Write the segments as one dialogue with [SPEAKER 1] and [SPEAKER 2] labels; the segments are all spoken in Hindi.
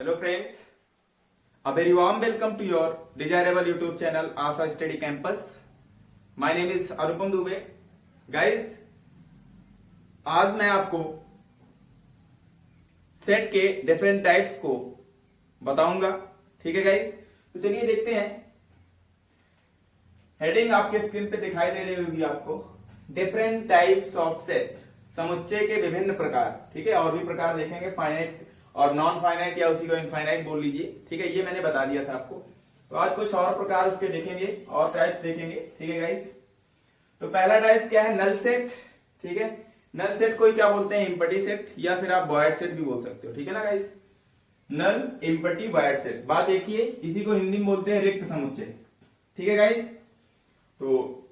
[SPEAKER 1] Hello friends, a very warm welcome to your desirable YouTube channel Asa Study Campus. My name is Arupam Dubey. Guys, आज मैं आपको सेट के डिफरेंट टाइप्स को बताऊंगा. ठीक है गाइस, तो चलिए देखते हैं. हेडिंग आपके स्क्रीन पे दिखाई दे रही होगी आपको, डिफरेंट टाइप्स ऑफ सेट, समुच्चय के विभिन्न प्रकार. ठीक है, और भी प्रकार देखेंगे, फाइनाइट और नॉन फाइनाइट या उसी को इनफाइनाइट बोल लीजिए. ठीक है, ये मैंने बता दिया था आपको. तो आज कुछ और प्रकार उसके देखेंगे और टाइप्स देखेंगे. ठीक है गाइस, तो पहला टाइप क्या है? Null set. ठीक है, नल सेट को क्या बोलते हैं? एम्प्टी सेट, या फिर आप वॉइड सेट भी बोल सकते हो. ठीक है ना गाइस, नल, एम्प्टी, वॉइड सेट, बात एक ही है. इसी को हिंदी में बोलते हैं रिक्त समुच्चय. ठीक है गाइस, तो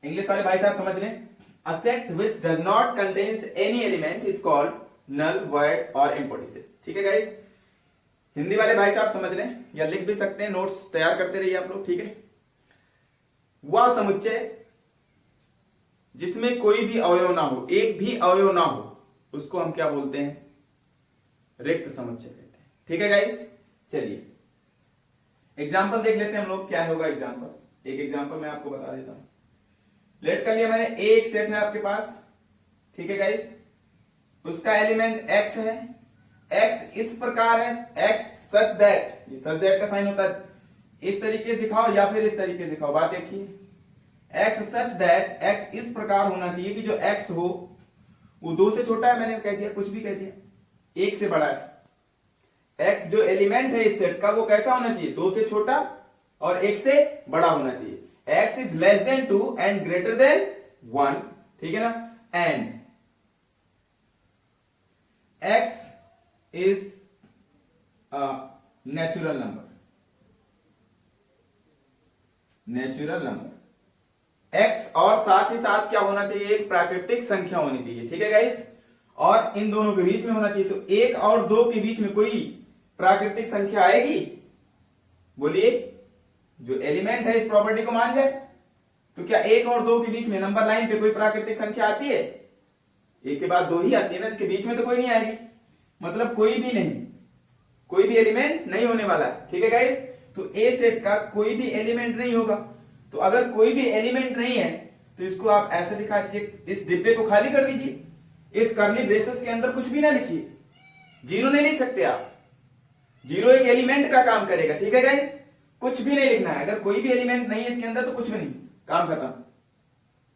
[SPEAKER 1] इंग्लिश वाले भाई साहब समझ लें. A set which does not contains any element is called null, void और एम्प्टी सेट. ठीक है गाइस, हिंदी वाले भाई साहब समझ लें, या लिख भी सकते हैं, नोट्स तैयार करते रहिए आप लोग. ठीक है, वह समुच्चय जिसमें कोई भी अवयव ना हो, एक भी अवयव ना हो, उसको हम क्या बोलते हैं? रिक्त समुच्चय कहते हैं. ठीक है गाइस, चलिए एग्जांपल देख लेते हैं हम लोग. क्या होगा एग्जांपल? एक एग्जांपल मैं आपको बता देता हूं. लेट कर लिया मैंने, एक सेट है आपके पास. ठीक है गाइस, उसका एलिमेंट x है. x इस प्रकार है, x सच दैट, ये सच दैट का साइन होता है, इस तरीके से दिखाओ या फिर इस तरीके से दिखाओ. बात देखिए, x सच दैट, x इस प्रकार होना चाहिए कि जो x हो वो 2 से छोटा है. मैंने कह दिया, कुछ भी कह दिया, 1 से बड़ा है. x जो एलिमेंट है इस सेट का, वो कैसा होना चाहिए? 2 से छोटा और 1 से बड़ा होना चाहिए. x is less than 2 and greater than 1. ठीक है ना, and x is a natural number. x और साथ ही साथ क्या होना चाहिए? एक प्राकृतिक संख्या होनी चाहिए. ठीक है गाइस, और इन दोनों के बीच में होना चाहिए. तो 1 और 2 के बीच में कोई प्राकृतिक संख्या आएगी? बोलिए, जो एलिमेंट है इस प्रॉपर्टी को मान जाए. तो क्या 1 और 2 के बीच में नंबर लाइन पे कोई प्राकृतिक संख्या आती है? 1 के बाद 2 ही आती है ना, इसके बीच में तो कोई नहीं आएगी. मतलब कोई भी नहीं, कोई भी एलिमेंट नहीं होने वाला है. ठीक है गाइस, तो ए सेट का कोई भी एलिमेंट नहीं होगा. तो अगर कोई भी एलिमेंट नहीं है तो इसको आप ऐसे दिखा दीजिए, इस डिब्बे को खाली कर दीजिए. इस कर्ली ब्रेसेस के अंदर कुछ भी ना लिखिए, जीरो नहीं लिख सकते आप. जीरो एक एलिमेंट का काम करेगा. ठीक है गाइस, कुछ भी नहीं लिखना है. अगर कोई भी एलिमेंट नहीं है इसके अंदर तो कुछ भी नहीं, काम खत्म.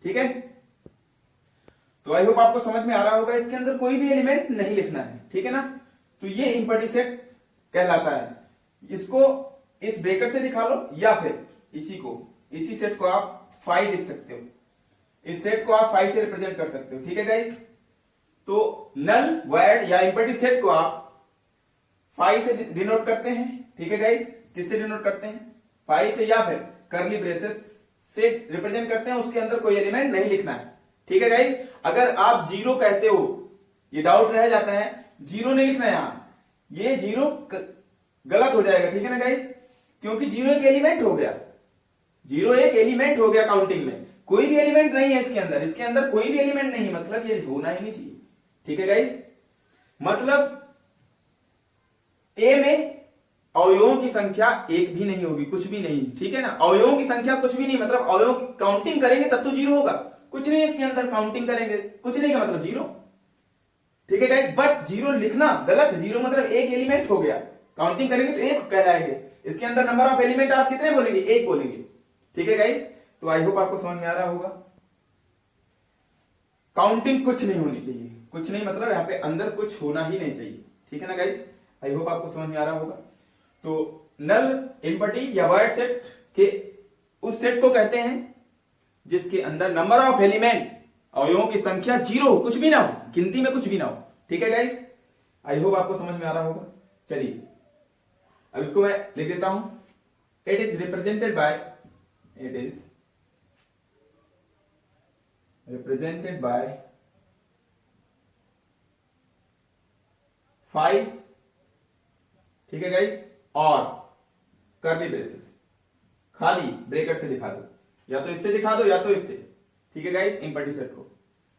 [SPEAKER 1] ठीक है, तो आई होप आपको समझ में आ रहा होगा. इसके अंदर कोई भी एलिमेंट नहीं लिखना है. ठीक है ना, तो ये एम्प्टी सेट कहलाता है. इसको इस ब्रैकेट से दिखा लो, या फिर इसी सेट को आप 5 लिख सकते हो. इस सेट को आप 5 से रिप्रेजेंट कर सकते हो. ठीक है गाइस, तो नल, वॉइड या एम्प्टी सेट को आप 5 से डिनोट करते हैं. ठीक है गाइस, किससे डिनोट करते हैं? 5 से, या फिर कर्ली ब्रेसेस से रिप्रेजेंट करते हैं. उसके अंदर कोई एलिमेंट नहीं लिखना है. ठीक है गाइस, अगर आप जीरो कहते हो, ये डाउट रह जाता है, जीरो नहीं लिखना है यहां, ये जीरो गलत हो जाएगा. ठीक है ना गाइस, क्योंकि जीरो एक एलिमेंट हो गया. जीरो एक एलिमेंट हो गया काउंटिंग में. कोई भी एलिमेंट नहीं है इसके अंदर कोई भी एलिमेंट नहीं है, मतलब ये होना ही नहीं चाहिए. ठीक है गाइस, मतलब ए में अवयवों की संख्या एक भी नहीं होगी, कुछ भी नहीं. ठीक है ना, अवयवों की संख्या कुछ भी नहीं, मतलब अवयव काउंटिंग करेंगे तब तो जीरो होगा. कुछ नहीं इसके अंदर, काउंटिंग करेंगे कुछ नहीं का मतलब जीरो. ठीक है गाइस, बट जीरो लिखना गलत है. जीरो मतलब एक एलिमेंट हो गया, काउंटिंग करेंगे तो एक कहलाएंगे. इसके अंदर नंबर ऑफ एलिमेंट आप कितने बोलेंगे? एक बोलेंगे. ठीक है गाइस, तो आई होप आपको समझ में आ रहा होगा. काउंटिंग कुछ नहीं होनी चाहिए. कुछ नहीं मतलब यहाँ पे अंदर कुछ होना ही नहीं चाहिए. ठीक है ना गाइस, आई होप आपको समझ में आ रहा होगा. तो नल, एम्प्टी या वॉइड सेट के उस सेट को कहते हैं जिसके अंदर नंबर ऑफ एलिमेंट, अवयवों की संख्या जीरो हो, कुछ भी ना हो, गिनती में कुछ भी ना हो. ठीक है गाइस, आई होप आपको समझ में आ रहा होगा. चलिए अब इसको मैं लिख देता हूं. It is represented bye 5. ठीक है गाइस, और कर्ली ब्रेसेस, खाली ब्रैकेट से दिखा दो, या तो इससे दिखा दो या तो इससे. ठीक है गाइस, एम्प्टी सेट को.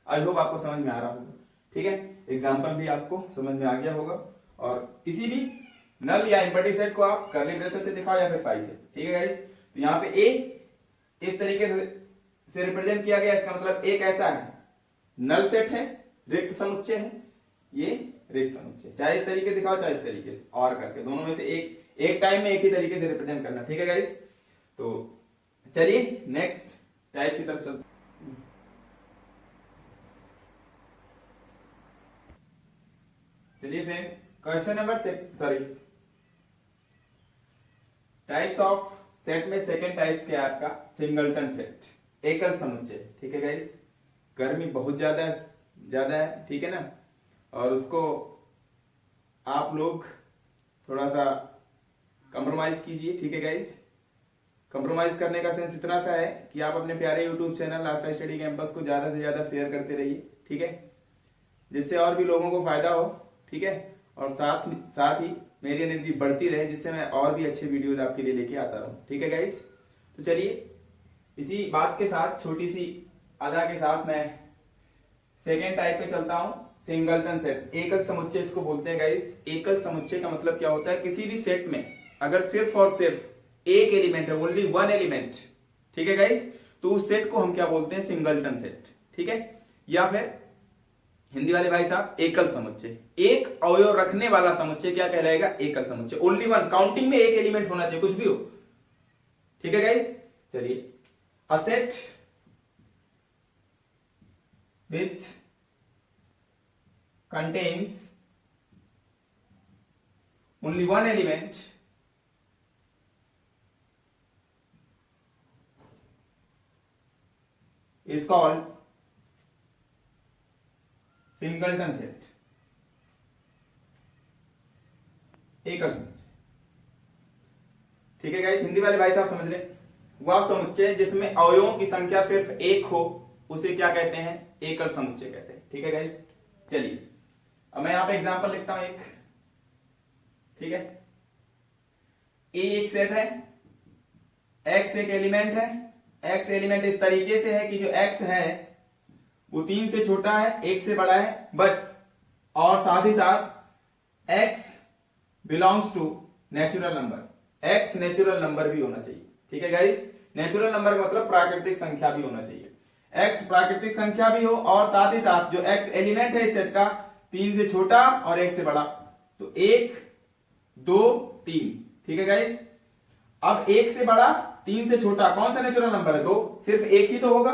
[SPEAKER 1] आई होप आपको समझ में आ रहा होगा. ठीक है, एग्जांपल भी आपको समझ में आ गया होगा. और किसी भी नल या एम्प्टी सेट को आप कर्ली ब्रेसेस से दिखाओ या फिर फाई से, ठीक है गाइस। तो यहाँ पे ए इस तरीके से रिप्रेजेंट किया गया, इसका मतलब एक ऐसा है नल सेट है, रिक्त समुच्चय है, ये रिक्त समुच्चय, चाहे इस तरीके दिखाओ चाहे इस तरीके से, और करके दोनों में से एक टाइम में एक ही तरीके से रिप्रेजेंट करना, ठीक है गाइस। तो चलिए नेक्स्ट टाइप की तरफ चलते। चलिए friend, question number types of set में सेकंड टाइप्स क्या है आपका, सिंगलटन सेट, एकल समुच्चय, ठीक है गाइस। गर्मी बहुत ज्यादा है, ठीक है ना, और उसको आप लोग थोड़ा सा कंप्रोमाइज कीजिए, ठीक है गाइस। कंप्रोमाइज करने का सेंस इतना सा है कि आप अपने प्यारे यूट्यूब चैनल आस्था स्टडी कैंपस को ज्यादा से ज्यादा शेयर करते रहिए, ठीक है, जिससे और भी लोगों को फायदा हो, ठीक है, और साथ ही मेरी एनर्जी बढ़ती रहे, जिससे मैं और भी अच्छे वीडियोज आपके लिए लेके आता रहूं, ठीक है गाइस। तो चलिए इसी बात के साथ, छोटी सी अदा के साथ, मैं सेकेंड टाइप पे चलता हूं, सिंगलटन सेट, एकल समुच्चय इसको बोलते हैं गाइस। एकल समुच्चय का मतलब क्या होता है, किसी भी सेट में अगर सिर्फ और सिर्फ एक एलिमेंट है, ओनली वन एलिमेंट, ठीक है गाइस, तो उस सेट को हम क्या बोलते हैं, सिंगलटन सेट, ठीक है, या फिर हिंदी वाले भाई साहब एकल समुच्चय, एक अवयव रखने वाला समुच्चय क्या कहलाएगा, एकल समुच्चय, ओनली वन, काउंटिंग में एक एलिमेंट होना चाहिए, कुछ भी हो, ठीक है गाइस। चलिए, a set which contains only one element is called singleton set, एकल समुच्चय, ठीक है गाइस। हिंदी वाले भाई साहब समझ रहे, वह समुच्चय जिसमें अवयवों की संख्या सिर्फ एक हो उसे क्या कहते हैं, एकल समुच्चय कहते हैं, ठीक है गाइस। चलिए अब मैं यहां पे एग्जांपल लिखता हूं एक, ठीक है, ए एक सेट है, एक्स एक एलिमेंट है, एक्स एलिमेंट इस तरीके से है कि जो एक्स है वो 3 से छोटा है, 1 से बड़ा है, बट और साथ ही साथ x belongs to natural number, x natural number भी होना चाहिए, ठीक है गाइस। नेचुरल नंबर का मतलब प्राकृतिक संख्या भी होना चाहिए, एक्स प्राकृतिक संख्या भी हो, और साथ ही साथ जो एक्स एलिमेंट है इस सेट का 3 से छोटा और 1 से बड़ा, तो 1 2 3, ठीक है गाइस। अब 1 से बड़ा 3 से छोटा कौन सा नेचुरल नंबर है, 2, सिर्फ एक ही तो होगा,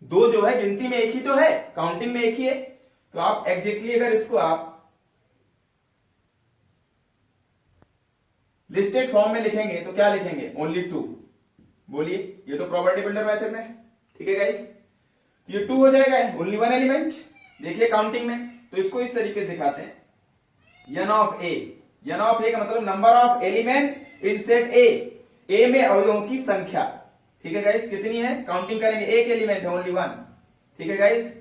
[SPEAKER 1] 2 जो है गिनती में एक ही तो है, काउंटिंग में एक ही है, तो आप एग्जैक्टली अगर इसको आप लिस्टेड फॉर्म में लिखेंगे तो क्या लिखेंगे, ओनली 2, बोलिए, ये तो प्रॉपर्टी बिल्डर मेथड में है, ठीक है गाइस। ये 2 हो जाएगा, ओनली वन एलिमेंट, देखिए काउंटिंग में, तो इसको इस तरीके से दिखाते हैं, n of A, n of A का मतलब number of element in set A में अवयवों की संख्या, ठीक है गाइस, कितनी है, काउंटिंग करेंगे, एक एलिमेंट है, ओनली वन, ठीक है गाइस।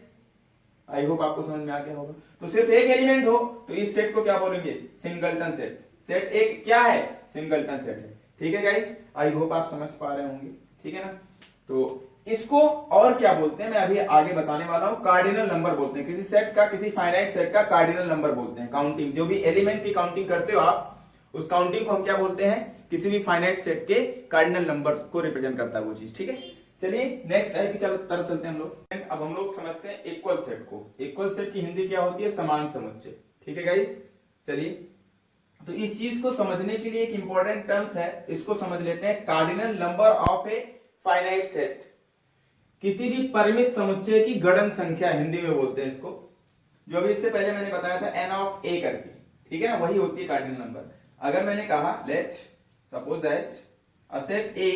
[SPEAKER 1] आई होप आपको समझ में आ गया होगा। तो सिर्फ एक एलिमेंट हो तो इस सेट को क्या बोलेंगे, सिंगलटन सेट, सेट एक क्या है, सिंगलटन सेट है, ठीक है गाइस। आई होप आप समझ पा रहे होंगे, ठीक है ना। तो इसको और क्या बोलते हैं मैं अभी आगे बताने वाला हूं, कार्डिनल नंबर बोलते हैं, किसी सेट का, किसी फाइनाइट सेट का कार्डिनल नंबर बोलते हैं। काउंटिंग, जो भी एलिमेंट की काउंटिंग करते हो आप, उस काउंटिंग को हम क्या बोलते हैं, किसी भी फाइनाइट सेट के कार्डिनल नंबर को रिप्रेजेंट करता है वो चीज, ठीक है। चलिए नेक्स्ट टाइप की तरफ चलते हैं हम लोग। अब हम लोग समझते हैं इक्वल सेट को। इक्वल सेट की हिंदी क्या होती है, समान समुच्चय, ठीक है गाइस। चलिए, तो इस चीज को समझने के लिए एक इंपॉर्टेंट टर्म्स है, इसको समझ लेते हैं, cardinal number of a finite set, किसी भी परिमित समुच्चय की गणन संख्या हिंदी में बोलते हैं इसको, जो अभी इससे पहले मैंने बताया था n ऑफ a करके, ठीक है ना, वही होती है कार्डिनल नंबर। अगर मैंने कहा let suppose that a set a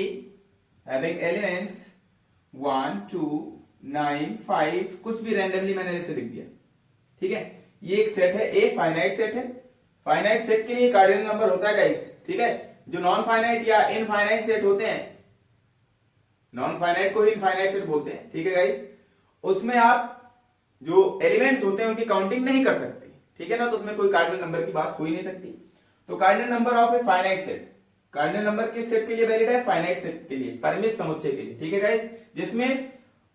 [SPEAKER 1] having elements 1 2 9 5, कुछ भी रैंडमली मैंने ऐसे लिख दिया, ठीक है, ये एक सेट है a, फाइनाइट सेट है। फाइनाइट सेट के लिए कार्डिनल नंबर होता है गाइस, ठीक है। जो नॉन फाइनाइट या इनफाइनाइट सेट होते हैं, नॉन फाइनाइट को ही इनफाइनाइट सेट बोलते हैं, ठीक है गाइस, उसमें आप जो एलिमेंट्स होते हैं उनकी काउंटिंग नहीं कर सकते, ठीक है ना, तो उसमें कोई कार्डिनल नंबर की बात हो ही नहीं सकती। तो cardinal number of a finite set, cardinal number किस सेट के लिए वैलिड है, फाइनाइट सेट के लिए, परिमित समुच्चय के लिए, ठीक है गाइस, जिसमें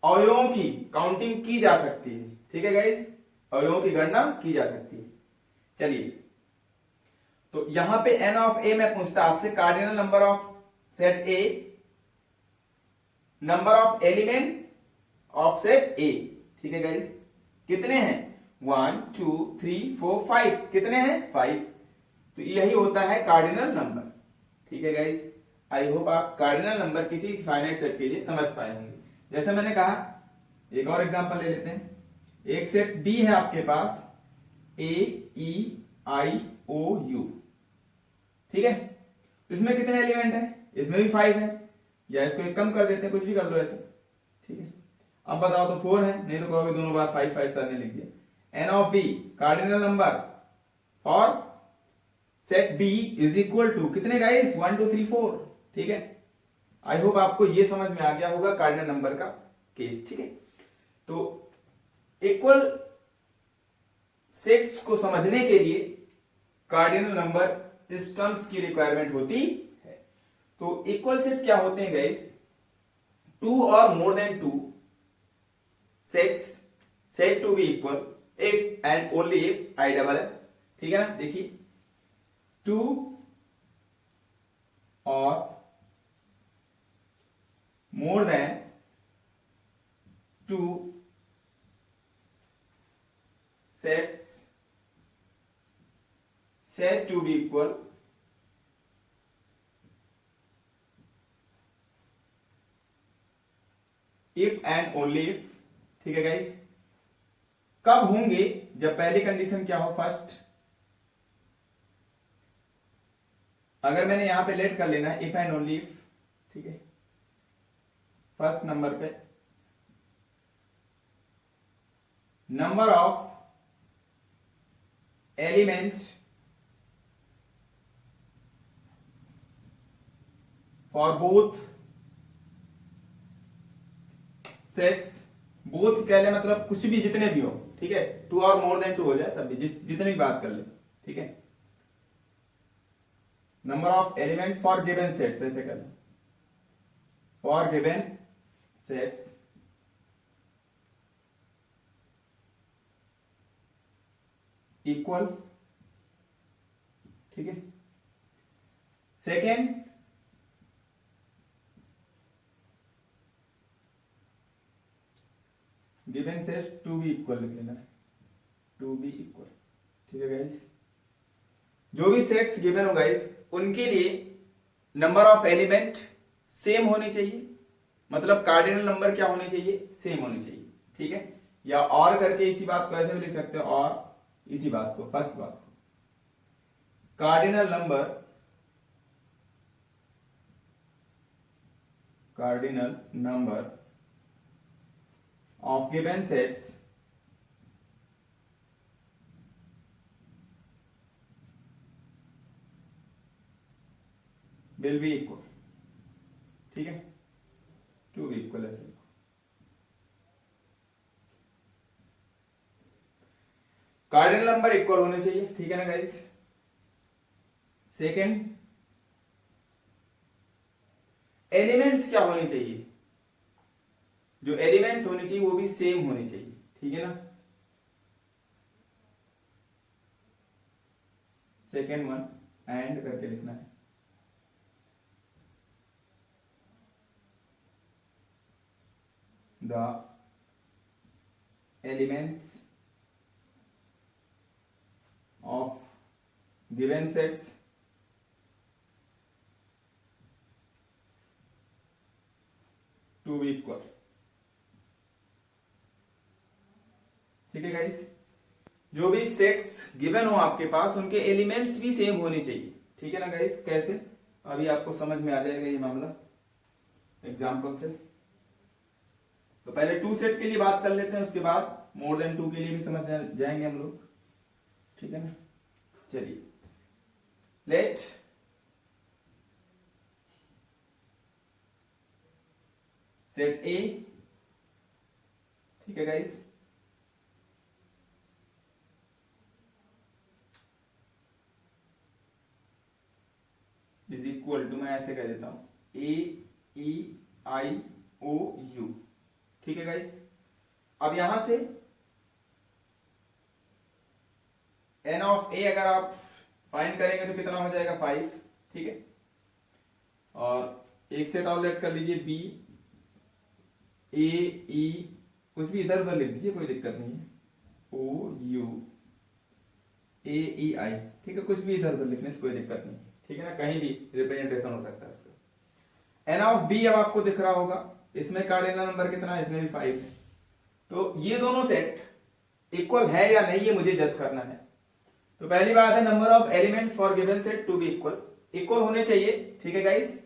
[SPEAKER 1] अवयवों की काउंटिंग की जा सकती है, ठीक है गाइस, अवयवों की गणना की जा सकती है। चलिए, तो यहां पे n ऑफ a मैं पूछता आपसे cardinal number of set A, number of element of set A। ठीक है गाइस, कितने हैं 1 2 3 4 5, कितने हैं 5। तो यही होता है कार्डिनल नंबर। ठीक है गाइस, आई होप आप कार्डिनल नंबर किसी फाइनाइट सेट के लिए समझ पाए होंगे। जैसे मैंने कहा, एक और एग्जांपल ले लेते हैं। एक सेट B है आपके पास, A E I O U। ठीक है, इसमें कितने एलिमेंट है, इसमें भी 5 है, या इसको एक कम कर देते हैं, कुछ भी कर लो ऐसे। ठीक है, अब बताओ तो 4 है, नहीं तो कहोगे दोनों बार 5 5 सर ने लिख दिया। N of B cardinal number for set B is equal to कितने गाइस 1 2 3 4। ठीक है, आई होप आपको ये समझ में आ गया होगा कार्डिनल नंबर का केस। ठीक है, तो इक्वल सेट्स को समझने के लिए कार्डिनल नंबर इस टर्म्स की रिक्वायरमेंट होती है। तो इक्वल सेट क्या होते हैं गाइस, 2 और more than 2 sets said to be equal if and only if I double f। ठीक है ना, देखिए 2 और more than 2 sets said to be equal if and only if। ठीक है गाइस, कब होंगे, जब पहली कंडीशन क्या हो, फर्स्ट। अगर मैंने यहां पे लेट कर लेना है इफ एंड ओनली इफ। ठीक है, फर्स्ट नंबर पे number of element for both sets, both कह ले मतलब कुछ भी, जितने भी हो। ठीक है, 2 और मोर देन 2 हो जाए तब भी, जितने भी बात कर ले। ठीक है, number of elements for given sets, ऐसे कर ले, फॉर गिवन सेट्स इक्वल। ठीक है, second given sets to be equal लिख लेना है, टू बी इक्वल। ठीक है गाइस, जो भी सेट्स गिवन हो गाइस उनके लिए नंबर ऑफ एलिमेंट सेम होनी चाहिए, मतलब कार्डिनल नंबर क्या होनी चाहिए, सेम होनी चाहिए। ठीक है, या और करके इसी बात को ऐसे भी लिख सकते हो, और इसी बात को, फर्स्ट बात को, cardinal number of given sets will be equal। ठीक है, टू बी इक्वल ऐसे। कार्डिनल नंबर इक्वल होने चाहिए। ठीक है ना गाइस, सेकेंड एलिमेंट्स क्या होने चाहिए, जो एलिमेंट्स होने चाहिए वो भी सेम होने चाहिए। ठीक है ना, सेकेंड वन एंड करके लिखना है, the elements of given sets to be equal. ठीक है गाइस, जो भी सेट्स गिवन हो आपके पास उनके एलिमेंट्स भी सेम होने चाहिए। ठीक है ना गाइस, कैसे, अभी आपको समझ में आ जाएगा ये मामला एग्जांपल से। तो पहले 2 सेट के लिए बात कर लेते हैं, उसके बाद मोर देन 2 के लिए भी समझ जाएंगे हम लोग। ठीक है ना, चलिए लेट सेट ए। ठीक है गाइस, इज इक्वल टू, मैं ऐसे कह देता हूं, ए ई आई ओ यू। ठीक है गाइस, अब यहां से एन ऑफ ए अगर आप फाइंड करेंगे तो कितना हो जाएगा 5, ठीक है। और एक सेट और लेट कर लीजिए बी ए ई, कुछ भी इधर उधर लिख दीजिए, कोई दिक्कत नहीं है, ओ यू ए ई आई, ठीक है, कुछ भी इधर उधर लिखने से कोई दिक्कत नहीं, ठीक है ना, कहीं भी रिप्रेजेंटेशन हो सकता है उसका। एन ऑफ बी अब आपको दिख रहा होगा, इसमें कार्डिनल नंबर कितना है, इसमें भी 5 है। तो ये दोनों सेट इक्वल है या नहीं, ये मुझे जज करना है। तो पहली बात है, number of elements for given set to be equal, equal होने चाहिए, ठीक है गाइस।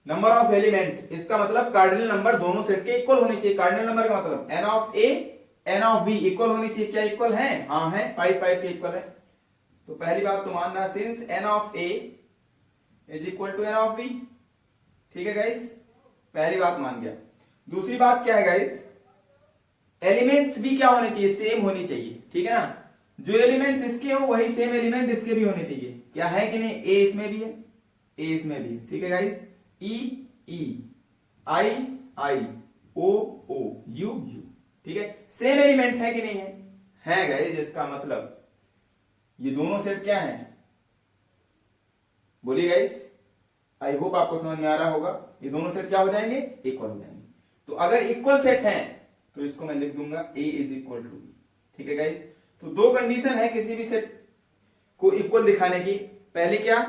[SPEAKER 1] नंबर ऑफ एलिमेंट, इसका मतलब कार्डिनल नंबर दोनों सेट के इक्वल होने चाहिए। कार्डिनल नंबर का मतलब n of A n of B equal होनी चाहिए। क्या इक्वल है? हाँ है, 5 5 के इक्वल है। तो पहली बात तो मानना, since n of A is equal to n of B, ठीक है गाइस, पहली बात मान गया। दूसरी बात क्या है गाइस, एलिमेंट्स भी क्या होने चाहिए, सेम होनी चाहिए, ठीक है ना। जो एलिमेंट्स इसके हो वही सेम एलिमेंट इसके भी होने चाहिए। क्या है कि नहीं, ए इसमें भी है, ए इसमें भी है, ठीक है guys. E E, I I, O O, U U, ठीक है, सेम एलिमेंट है कि नहीं है गाइस। जिसका मतलब ये दोनों सेट क्या है, बोलिए गाइस, आई होप आपको समझ में आ रहा होगा। ये दोनों सेट क्या हो जाएंगे, इक्वल हो जाएंगे। तो अगर इक्वल सेट है तो इसको मैं लिख दूंगा A is equal to B, ठीक है गाइस। तो दो कंडीशन है किसी भी सेट को इक्वल दिखाने की। पहले क्या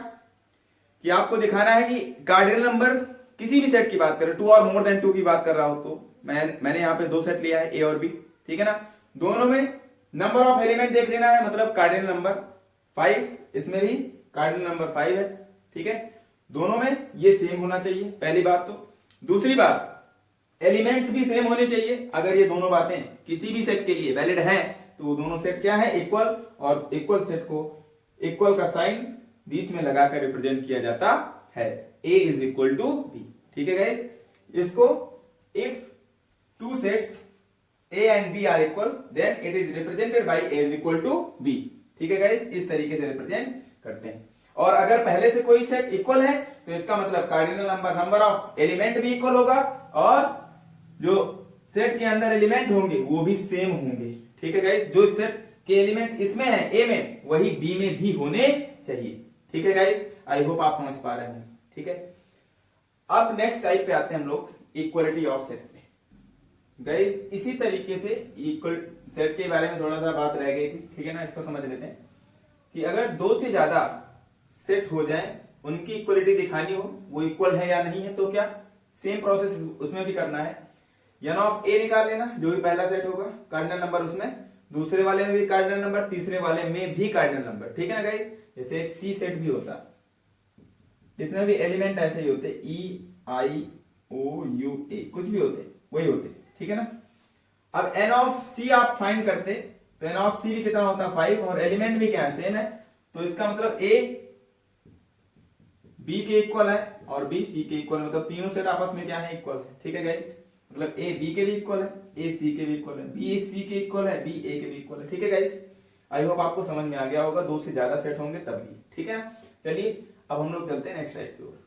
[SPEAKER 1] कि आपको दिखाना है कि कार्डिनल नंबर किसी भी सेट की बात करें, 2 और मोर देन 2 की बात कर रहा हो, तो मैंने यहाँ पे दो सेट लिया है, A और B, ठीक है ना। दोनों में नंबर ऑफ एलिमेंट देख लेना है, मतलब कार्डिनल नंबर 5, इसमें भी कार्डिनल नंबर 5 है, ठीक है। दोनों में ये सेम होना चाहिए, पहली बात तो। दूसरी बात, एलिमेंट्स भी सेम होने चाहिए। अगर ये दोनों बातें किसी भी सेट के लिए वैलिड हैं तो वो दोनों सेट क्या है, इक्वल। और इक्वल सेट को इक्वल का साइन बीच में लगाकर रिप्रेजेंट किया जाता है, A is equal to B, ठीक है गाइस। इसको if two sets A and B are equal then it is represented by A is equal to B, ठीक है गाइस। इस तरीके से रिप्रेजेंट करते हैं। और अगर पहले से कोई सेट इक्वल है तो इसका मतलब कार्डिनल नंबर ऑफ एलिमेंट भी इक्वल होगा, और जो सेट के अंदर एलिमेंट होंगे वो भी सेम होंगे, ठीक है गाइस। जो सेट के एलिमेंट इसमें है ए में, वही बी में भी होने चाहिए, ठीक है गाइस। आई होप आप समझ पा रहे हैं, ठीक है। अब नेक्स्ट टाइप पे आते हैं हम लोग, इक्वलिटी ऑफ सेट पे। गाइस इसी तरीके से इक्वल सेट के बारे में थोड़ा सा बात रह गई थी, ठीक है ना। इसको समझ लेते हैं कि अगर दो से ज्यादा सेट हो जाए, उनकी इक्वलिटी दिखानी हो, वो इक्वल है या नहीं है, तो क्या सेम प्रोसेस उसमें भी करना है। एन ऑफ ए निकाल लेना, जो भी पहला सेट होगा कार्डिनल नंबर उसमें, दूसरे वाले में भी कार्डिनल नंबर, तीसरे वाले में भी कार्डिनल नंबर, ठीक है ना गाइस। जैसे एक सी सेट भी होता, इसमें भी एलिमेंट ऐसे ही होते, ई आई ओ यू ए, कुछ भी होते वही होते, ठीक है ना। अब एन ऑफ सी आप फाइंड करते तो एन ऑफ सी भी कितना होता, 5, और एलिमेंट भी क्या है, सेम है। तो इसका मतलब ए बी के इक्वल है और बी सी के इक्वल है, मतलब तीनों सेट आपस में क्या है, इक्वल है, ठीक है गाइस। मतलब ए बी के भी इक्वल है, ए सी के भी इक्वल है, बी सी के इक्वल है, बी ए के भी इक्वल है, ठीक है गाइस। आई होप आपको समझ में आ गया होगा, दो से ज्यादा सेट होंगे तभी, ठीक है ना। चलिए अब हम लोग चलते हैं नेक्स्ट टाइप की ओर।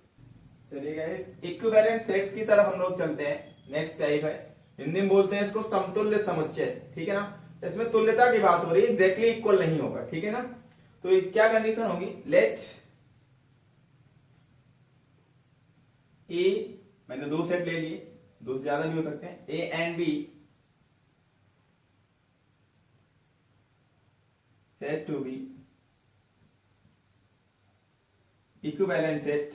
[SPEAKER 1] चलिए गाइस, इक्विवेलेंट सेट्स की तरफ हम लोग चलते हैं। नेक्स्ट टाइप है, हिंदी में बोलते हैं इसको समतुल्य समुच्चय, ठीक है ना। इसमें तुल्यता की बात हो रही है, एग्जैक्टली इक्वल नहीं होगा, ठीक है ना। तो क्या कंडीशन होगी, लेट ए, मैंने दो सेट ले लिए, दो से ज्यादा भी हो सकते हैं, A and B set to be equivalent set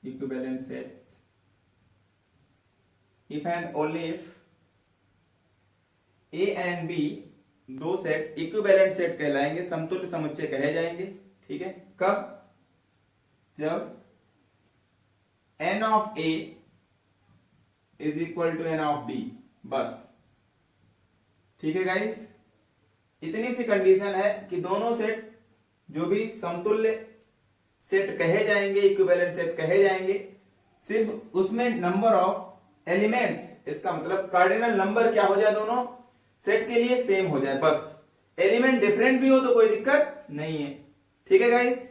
[SPEAKER 1] equivalent sets if and only if A and B दो सेट इक्विवेलेंट सेट कहलाएंगे, समतुल्य समुच्चय कहे जाएंगे, ठीक है। कब, जब n of A is equal to n of B, बस, ठीक है गाइस। इतनी सी कंडीशन है कि दोनों सेट जो भी समतुल्य सेट कहे जाएंगे, इक्विवेलेंट सेट कहे जाएंगे, सिर्फ उसमें नंबर ऑफ एलिमेंट्स, इसका मतलब कार्डिनल नंबर क्या हो जाए, दोनों सेट के लिए सेम हो जाए, बस। एलिमेंट डिफरेंट भी हो तो कोई दिक्कत नहीं है, ठीक है गाइस।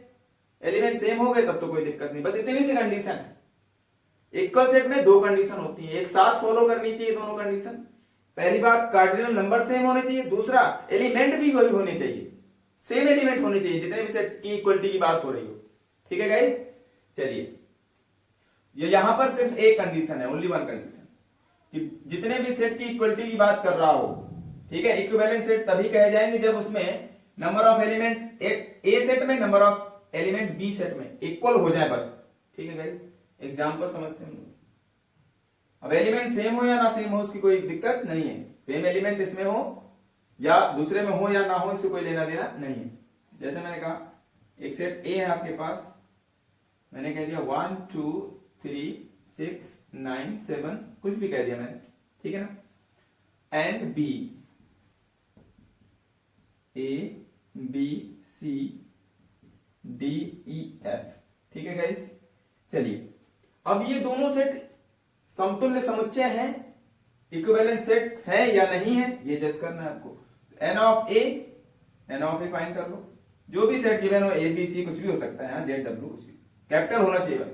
[SPEAKER 1] एलिमेंट सेम हो गए तब तो कोई दिक्कत नहीं, बस इतनी सी कंडीशन है। इक्वल सेट में दो कंडीशन होती है, एक साथ फॉलो करनी चाहिए दोनों कंडीशन। पहली बात कार्डिनल नंबर सेम होने चाहिए, दूसरा एलिमेंट भी वही होने चाहिए, सेम एलिमेंट होने चाहिए जितने भी सेट की इक्वलिटी की बात हो रही हो। ठीक है गाइस, चलिए ये यहां पर सिर्फ एक कंडीशन है, ओनली वन कंडीशन, कि जितने भी सेट की इक्वलिटी की बात कर रहा हो, ठीक है, इक्विवेलेंट सेट तभी कहे जाएंगे जब उसमें number of element A set में number of element B set में इक्वल हो जाए बस। ठीक है गाइस, एग्जांपल समझते हैं। अब एलिमेंट सेम हो या ना सेम हो उसकी कोई दिक्कत नहीं है, सेम एलिमेंट इसमें हो या दूसरे में हो या ना हो इससे कोई लेना देना नहीं है। जैसे मैंने कहा एक सेट ए है आपके पास, मैंने कह दिया 1 2 3 6 9 7 कुछ भी कह दिया मैंने, ठीक है ना, and B A B C D E F. ठीक है गाइस, चलिए अब ये दोनों सेट समतुल्य समुच्चय हैं, इक्विवेलेंट सेट्स है या नहीं है ये जज करना है आपको। एन ऑफ ए फाइंड कर लो, जो भी सेट गिवन हो, ए बी सी कुछ भी हो सकता है, जेड डब्ल्यू कुछ भी, कैपिटल होना चाहिए बस।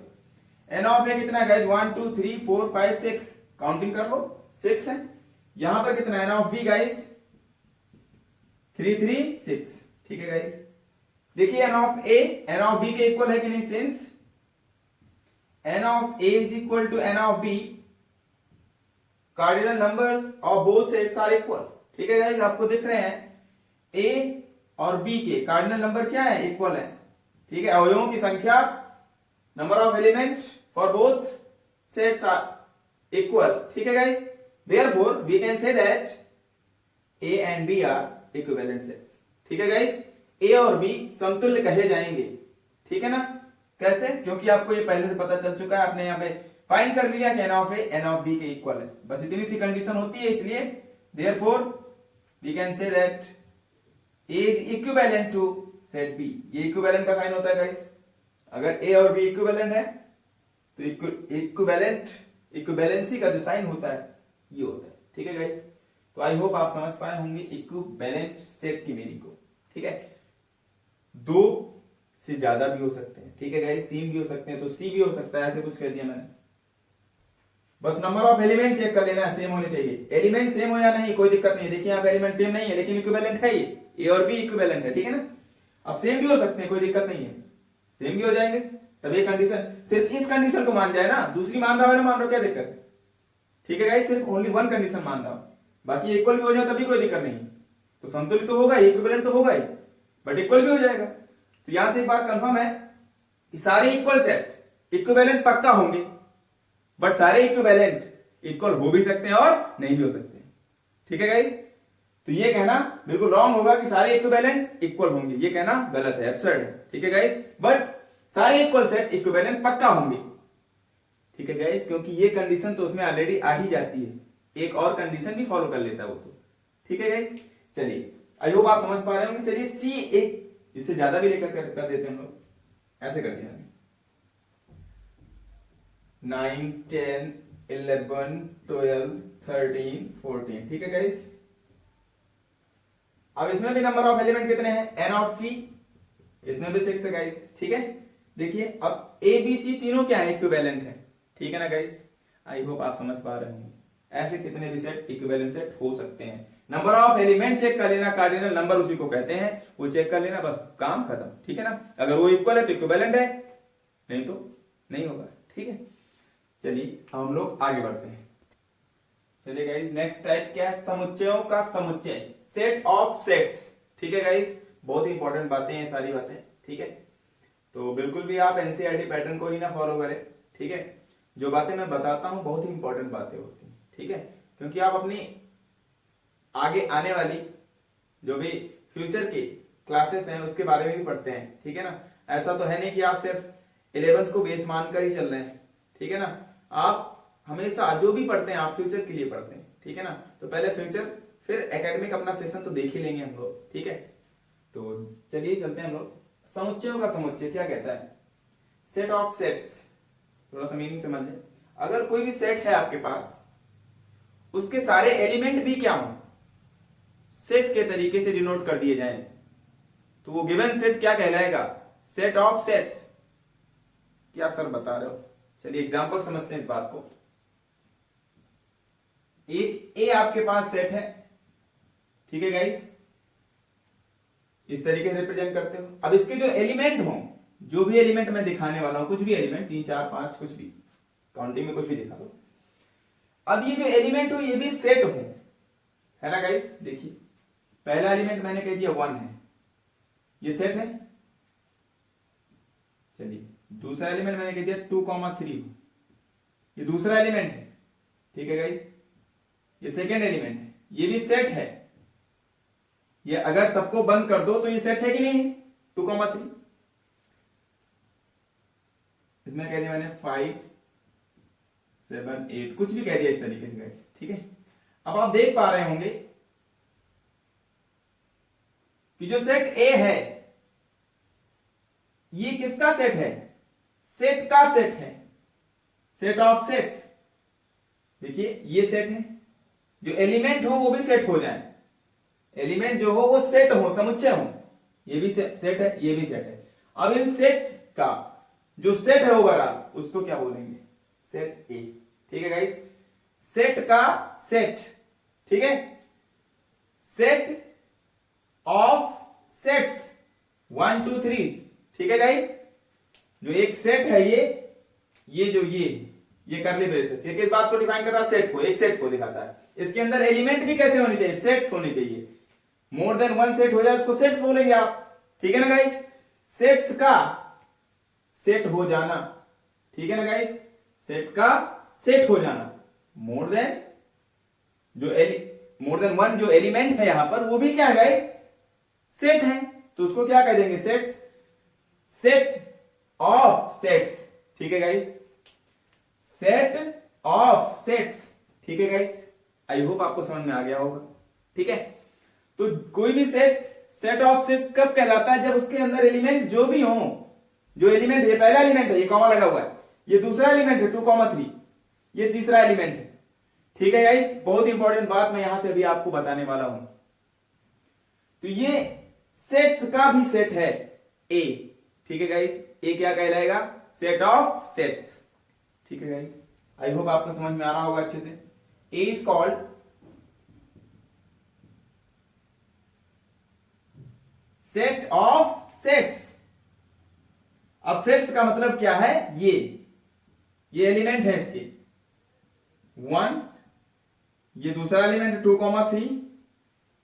[SPEAKER 1] एन ऑफ ए कितना है गाइस, 1 2 3 4 5 6, काउंटिंग कर लो 6 है। यहां पर कितना एन ऑफ बी गाइस 3 3 6। ठीक है गाइस, देखिए n of A n of B के इक्वल है कि नहीं, since n of A is equal to n of B, cardinal numbers of both sets are equal. ठीक है गाइस, आपको दिख रहे हैं ए और बी के कार्डिनल नंबर क्या है, इक्वल है। ठीक है, अवयवों की संख्या number of element for both sets are equal. ठीक है guys, therefore we can say that A and B are equivalent sets. ठीक है गाइस, ए और बी समतुल्य कहे जाएंगे। ठीक है ना, कैसे, क्योंकि आपको ये पहले से पता चल चुका है, आपने यहाँ पे फाइंड कर लिया कि n of A n of B के इक्वल है, बस इतनी सी कंडीशन होती है, इसलिए therefore we can say that A is equivalent to set B. ये इक्विवेलेंट का साइन होता है गाइस, अगर ए और बी इक्विवेलेंट है तो इक्विवेलेंसी का जो साइन होता है ये होता है। ठीक है गाइस, तो आई होप आप समझ पाए होंगे इक्विवेलेंट सेट की मीनिंग को। ठीक है, दो से ज्यादा भी हो सकते हैं, ठीक है गाइस, 3 भी हो सकते हैं, तो सी भी हो सकता है, ऐसे कुछ कह दिया मैंने। बस नंबर ऑफ एलिमेंट चेक कर लेना है, सेम होने चाहिए। एलिमेंट सेम हो या नहीं कोई दिक्कत नहीं है, देखिए यहाँ पे एलिमेंट सेम नहीं है लेकिन इक्विवेलेंट है, ये ए और बी इक्विवेलेंट है। ठीक है ना, अब सेम भी हो सकते हैं, कोई दिक्कत नहीं है, सेम भी हो जाएंगे। तब ये कंडीशन, सिर्फ इस कंडीशन को मान जाए ना, दूसरी मान रहा हो ना मान रहा हो, क्या दिक्कत है। ठीक है गाइस, सिर्फ ओनली वन कंडीशन मान रहा हूं, बाकी इक्वल भी हो जाए तभी कोई दिक्कत नहीं, तो समतुल्य तो होगा ही, इक्विवेलेंट तो होगा ही, बट इक्वल भी हो जाएगा। तो यहां से एक बात कंफर्म है कि सारे इक्वल सेट इक्विवेलेंट पक्का होंगे, बट सारे इक्विवेलेंट इक्वल हो भी सकते हैं और नहीं भी हो सकते हैं। ठीक है गाइस, तो ये कहना बिल्कुल रॉन्ग होगा कि सारे इक्विवेलेंट इक्वल होंगे, ये कहना गलत है, एब्सर्ड है। ठीक है गाइस, बट सारे इक्वल सेट इक्विवेलेंट पक्का होंगे। ठीक है गाइस, क्योंकि ये कंडीशन तो उसमें ऑलरेडी आ ही जाती है, एक और कंडीशन भी फॉलो कर लेता है वो तो। ठीक है गाइस, चलिए आई होप आप समझ पा रहे होंगे। चलिए सी एक इससे ज्यादा भी लेकर कर देते हैं हम लोग, ऐसे कर दिया 9 10 11 12 13 14। ठीक है गाइस, अब इसमें भी नंबर ऑफ एलिमेंट कितने हैं, एन ऑफ सी, इसमें भी 6 है गाइस। ठीक है, देखिए अब ए बी सी तीनों क्या है, इक्विवेलेंट है। ठीक है ना गाइस, आई होप आप समझ पा रहे होंगे। ऐसे कितने भी सेट इक्विवेलेंट सेट हो सकते हैं। नंबर ऑफ एलिमेंट चेक कर लेना, कार्डिनल नंबर उसी को कहते हैं, वो चेक कर लेना, बस काम खत्म। ठीक है ना, अगर वो इक्वल है तो इक्विवेलेंट है, नहीं तो नहीं होगा। ठीक है, चलिए हम लोग आगे बढ़ते हैं। चलिए गाइस, नेक्स्ट टाइप क्या है, समुच्चयों का समुच्चय, सेट ऑफ सेट्स। ठीक है गाइस, बहुत ही इंपॉर्टेंट बातें हैं सारी बातें। ठीक है, तो बिल्कुल भी आप एनसीईआरटी पैटर्न को ही ना फॉलो करें। ठीक है, जो बातें मैं बताता हूं बहुत ही इंपॉर्टेंट बातें होती हैं। ठीक है, क्योंकि आप अपनी आगे आने वाली जो भी फ्यूचर की क्लासेस हैं उसके बारे में भी पढ़ते हैं। ठीक है ना, ऐसा तो है नहीं कि आप सिर्फ 11th को बेस मानकर ही चल रहे हैं। ठीक है ना, आप हमेशा जो भी पढ़ते हैं आप फ्यूचर के लिए पढ़ते हैं। ठीक है ना, तो पहले फ्यूचर फिर एकेडमिक अपना सेशन तो देख ही लेंगे हम लोग। ठीक है, तो चलिए चलते हैं हम लोग। समुच्चयों का समुच्चय क्या कहता है, सेट ऑफ सेट्स, थोड़ा सा मीनिंग समझ लें। अगर कोई भी सेट है आपके पास, उसके सारे एलिमेंट भी क्या हो, सेट के तरीके से डिनोट कर दिए जाएं, तो वो गिवन सेट क्या कहलाएगा, सेट ऑफ सेट्स। क्या सर बता रहे हो, चलिए एग्जांपल समझते हैं इस बात को। एक ए आपके पास सेट है, ठीक है गाइस, इस तरीके से रिप्रेजेंट करते हो। अब इसके जो एलिमेंट हो, जो भी एलिमेंट मैं दिखाने वाला हूं, कुछ भी एलिमेंट 3 4 5 कुछ भी काउंटिंग में कुछ भी दिखा दो। अब ये जो एलिमेंट हो ये भी सेट हो, है ना गाइस। देखिए पहला एलिमेंट मैंने कह दिया 1 है, ये सेट है। चलिए दूसरा एलिमेंट मैंने कह दिया 2,3 हो, ये दूसरा एलिमेंट है, ठीक है गाइस। ये सेकेंड एलिमेंट है, ये भी सेट है। ये अगर सबको बंद कर दो तो ये सेट है कि नहीं, 2,3। इसमें कह दिया मैंने 5 7 8 कुछ भी कह दिया इस तरीके से गाइस, ठीक है। अब आप देख पा रहे होंगे कि जो सेट ए है ये किसका सेट है, सेट का सेट है, सेट ऑफ सेट्स। देखिए ये सेट है, जो एलिमेंट हो वो भी सेट हो जाए, एलिमेंट जो हो वो सेट हो, समुच्चय हो, ये भी सेट है, ये भी सेट है। अब इन सेट का जो सेट है ओवरऑल उसको क्या बोलेंगे, सेट ए, ठीक है गाइस। सेट का सेट, ठीक है, सेट ऑफ सेट्स 1 2 3, ठीक है गाइस। जो एक सेट है ये जो ये करली ब्रेसेस, ये किस बात को डिफाइन करता है, सेट को, एक सेट को दिखाता है। इसके अंदर एलिमेंट भी कैसे होने चाहिए, सेट्स होने चाहिए। मोर देन 1 सेट हो जाए उसको सेट्स बोलेंगे आप, ठीक है ना गाइस। सेट्स का सेट हो जाना, ठीक है ना गाइस, सेट का सेट हो जाना। मोर देन वन जो एलिमेंट है यहां पर वो भी क्या है गाइस, सेट है, तो उसको क्या कह देंगे, सेट्स, सेट ऑफ सेट्स, ठीक है गाइस, सेट ऑफ सेट्स, ठीक है गाइस। आई होप आपको समझ में आ गया होगा, ठीक है। तो कोई भी सेट ऑफ सेट्स कब कहलाता है, जब उसके अंदर एलिमेंट जो भी हो, जो एलिमेंट, ये पहला एलिमेंट है, ये कॉमा लगा हुआ है, ये दूसरा एलिमेंट है 2,3, ये तीसरा एलिमेंट है, ठीक है गाइस। बहुत इंपॉर्टेंट बात मैं यहां से अभी आपको बताने वाला हूं। तो ये सेट्स का भी सेट है ए, ठीक है गाइस। ए क्या कहलाएगा, सेट ऑफ सेट्स, ठीक है गाइस। आई होप आपको समझ में आ रहा होगा अच्छे से। A is called set of sets. अब सेट्स का मतलब क्या है, ये एलिमेंट है इसके 1, ये दूसरा एलिमेंट है 2,3,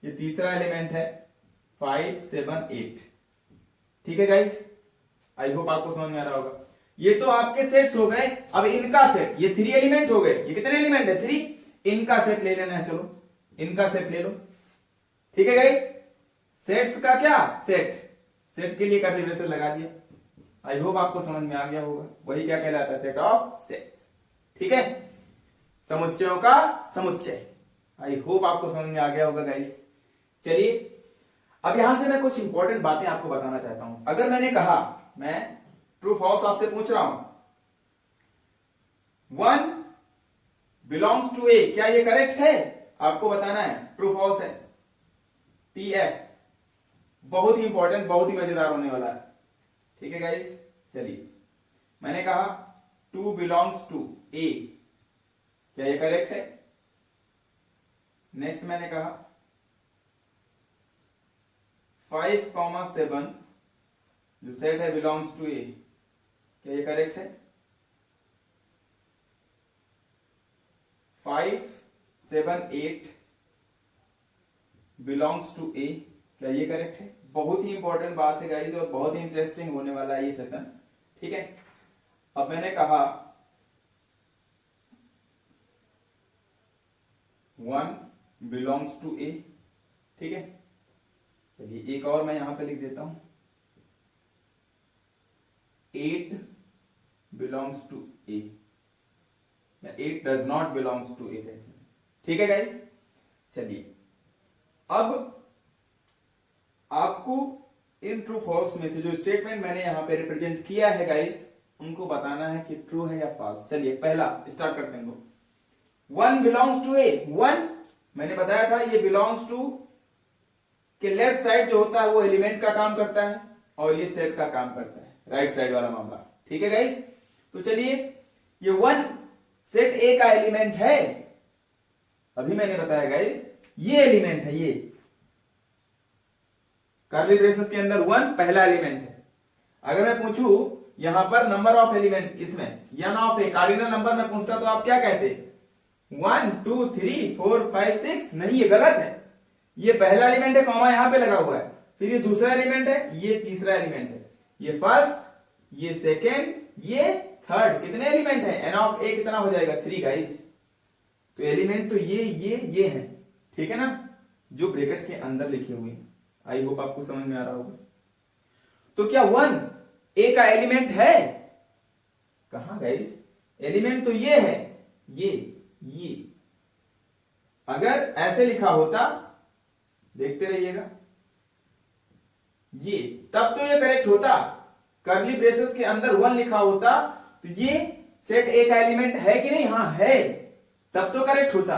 [SPEAKER 1] ये तीसरा एलिमेंट है 5 7 8, ठीक है गाइस। आई होप आपको समझ में आ रहा होगा। ये तो आपके सेट्स हो गए। अब इनका सेट, ये 3 एलिमेंट हो गए, ये कितने एलिमेंट है, 3, इनका सेट ले लेना है, चलो इनका सेट ले लो, ठीक है गाइस। सेट्स का क्या, सेट के लिए कर्ली ब्रेसेस लगा दिया। आई होप आपको समझ में आ गया होगा, वही क्या कहलाता है, सेट ऑफ सेट्स, ठीक है, समुच्चयों का समुच्चय। आई होप आपको समझ में आ गया होगा गाइस। चलिए अब यहां से मैं कुछ इंपॉर्टेंट बातें आपको बताना चाहता हूं। अगर मैंने कहा, मैं ट्रू फॉल्स आपसे पूछ रहा हूं, 1 बिलोंग्स टू ए, क्या ये करेक्ट है, आपको बताना है, ट्रू फॉल्स है, TF। बहुत ही इंपॉर्टेंट, बहुत ही मजेदार होने वाला है, ठीक है गाइस। चलिए मैंने कहा 2 बिलोंग्स टू ए, क्या ये करेक्ट है। नेक्स्ट मैंने कहा 5,7 जो सेट है बिलोंग्स टू ए, क्या ये करेक्ट है। 5 7 8 बिलोंग्स टू ए, क्या ये करेक्ट है। बहुत ही इंपॉर्टेंट बात है गाइस, और बहुत ही इंटरेस्टिंग होने वाला है ये सेशन, ठीक है। अब मैंने कहा 1 बिलोंग्स टू ए, ठीक है। चलिए एक और मैं यहां पे लिख देता हूं, 8 बिलोंग्स टू ए, या 8 डज नॉट बिलोंग्स टू ए, ठीक है गाइस। चलिए अब आपको इन ट्रू फॉल्स में से जो स्टेटमेंट मैंने यहां पे रिप्रेजेंट किया है गाइस, उनको बताना है कि ट्रू है या फॉल्स। चलिए पहला स्टार्ट करते हैं, 1 बिलोंग्स टू ए। 1 मैंने बताया था ये बिलोंग्स टू के लेफ्ट साइड जो होता है वो एलिमेंट का काम करता है, और ये सेट का काम करता है, राइट साइड वाला मामला, ठीक है गाइस। तो चलिए ये 1 सेट ए का एलिमेंट है, अभी मैंने बताया गाइस, ये एलिमेंट है, ये कर्ली ब्रेसेस के अंदर 1 पहला एलिमेंट है। अगर मैं पूछूं यहां पर नंबर ऑफ एलिमेंट, इसमें n of A cardinal number में पूछता तो आप क्या कहते? 1 2 3 4 5 6? नहीं, ये गलत है। ये पहला एलिमेंट है, कॉमा यहां पे लगा हुआ है, फिर ये दूसरा एलिमेंट है, ये तीसरा एलिमेंट है, ये फर्स्ट, ये सेकेंड, ये थर्ड। कितने एलिमेंट है? n ऑफ ए कितना हो जाएगा? 3 गाइस। तो एलिमेंट तो ये है, ठीक है ना, जो ब्रैकेट के अंदर लिखे हुए हैं। आई होप आपको समझ में आ रहा होगा। तो क्या 1 ए का एलिमेंट है? कहां गाइस? एलिमेंट तो ये है, ये अगर ऐसे लिखा होता, देखते रहिएगा, ये तब तो ये करेक्ट होता। कर्ली ब्रेसेस के अंदर 1 लिखा होता तो ये सेट ए का एलिमेंट है कि नहीं? हां है, तब तो करेक्ट होता।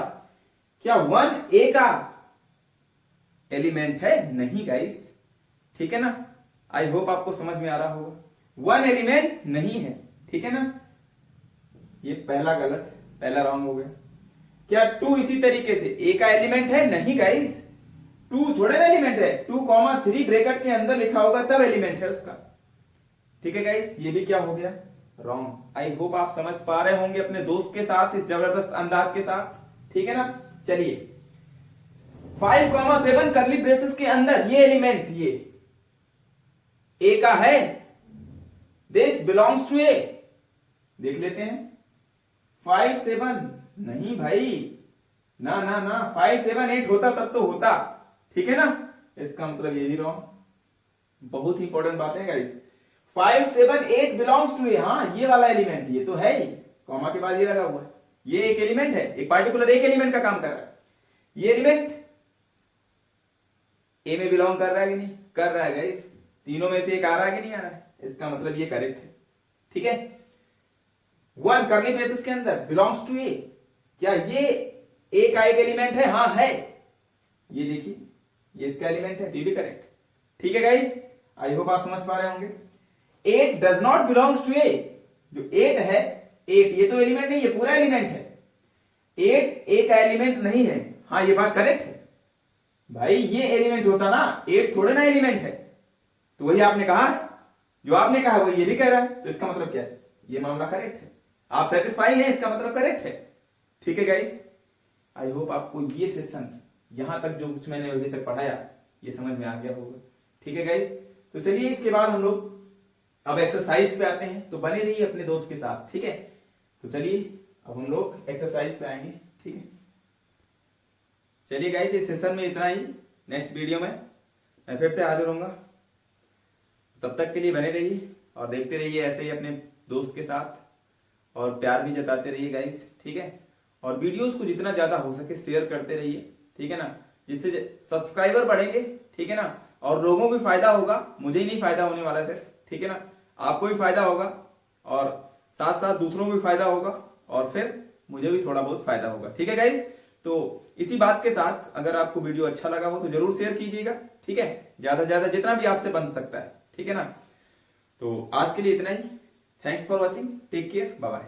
[SPEAKER 1] क्या 1 ए का एलिमेंट है? नहीं गाइस, ठीक है ना। आई होप आपको समझ में आ रहा होगा। 1 एलिमेंट नहीं है, ठीक है ना। ये पहला गलत है, पहला रॉन्ग हो गया। क्या 2 इसी तरीके से ए का एलिमेंट है? नहीं गाइस, 2 थोड़े ना एलिमेंट है। 2,3 ब्रैकेट के अंदर लिखा होगा तब एलिमेंट है उसका, ठीक है गाइस। ये भी क्या हो गया? रॉन्ग। आई होप आप समझ पा रहे होंगे अपने दोस्त के साथ, इस जबरदस्त अंदाज के साथ, ठीक है ना। चलिए 5,7 कर्ली ब्रेसेस के अंदर ये एलिमेंट, ये ए का है, दिस बिलोंग्स टू ए। देख लेते हैं। 5 7 नहीं भाई, ना ना ना, 5 7 8 होता तब तो होता, ठीक है ना। इसका मतलब ये भी रॉन्ग। बहुत ही इंपॉर्टेंट बात है गाइस। 5 7 8 बिलोंग्स टू ए। हाँ, ये वाला एलिमेंट ये तो है ही, कॉमा के बाद ये लगा हुआ है। ये एक एलिमेंट है, एक पार्टिकुलर एक एलिमेंट का काम कर रहा है। ये एलिमेंट ए में बिलोंग कर रहा है कि नहीं? कर रहा है गाइस। तीनों में से एक आ रहा है कि नहीं आ रहा है? इसका मतलब ये करेक्ट है, ठीक है। 1 कर्ली ब्रेसेस के अंदर बिलोंग्स टू ए। क्या ये ए का एक एलिमेंट है? हाँ है। ये देखिए, ये इसका एलिमेंट है, ये भी करेक्ट, ठीक है गाइस। आई होप आप समझ पा रहे होंगे। 8 डज नॉट बिलोंग्स टू ए। जो 8 है, 8 ये तो एलिमेंट नहीं, ये पूरा एलिमेंट है। 8 ए का एलिमेंट नहीं है। हाँ, ये बात करेक्ट है भाई। ये एलिमेंट होता ना, 8 थोड़े ना एलिमेंट है। तो वही आपने कहा है, जो आपने कहा वही ये भी कह रहा है। तो इसका मतलब क्या है? ये मामला करेक्ट है। आप सेटिस्फाई हैं, इसका मतलब करेक्ट है, ठीक है गाइस। आई होप आपको ये सेशन यहां तक जो कुछ मैंने अभी तक पढ़ाया ये समझ में आ गया होगा, ठीक है गाइस। तो चलिए इसके बाद हम लोग अब एक्सरसाइज पे आते हैं, तो बने रहिए अपने दोस्त के साथ, ठीक है। तो चलिए अब हम लोग एक्सरसाइज पे आएंगे, ठीक है। चलिए गाइस, इस सेशन में इतना ही। नेक्स्ट वीडियो में मैं फिर से हाजिर होऊंगा। तब तक के लिए बने रहिए और देखते रहिए ऐसे ही अपने दोस्त के साथ, और प्यार भी जताते रहिए गाइस, ठीक है। और वीडियोस को जितना ज्यादा हो सके शेयर करते रहिए, ठीक है ना, जिससे सब्सक्राइबर बढ़ेंगे, ठीक है ना। और लोगों को भी फायदा होगा, मुझे ही नहीं फायदा होने वाला सिर्फ, ठीक है ना, आपको भी फायदा होगा और साथ साथ दूसरों को भी फायदा होगा, और फिर मुझे भी थोड़ा बहुत फायदा होगा, ठीक है गाइस। तो इसी बात के साथ अगर आपको वीडियो अच्छा लगा हो तो जरूर शेयर कीजिएगा, ठीक है, ज्यादा से ज्यादा जितना भी आपसे बन सकता है, ठीक है ना। तो आज के लिए इतना ही। Thanks for watching, take care, bye bye.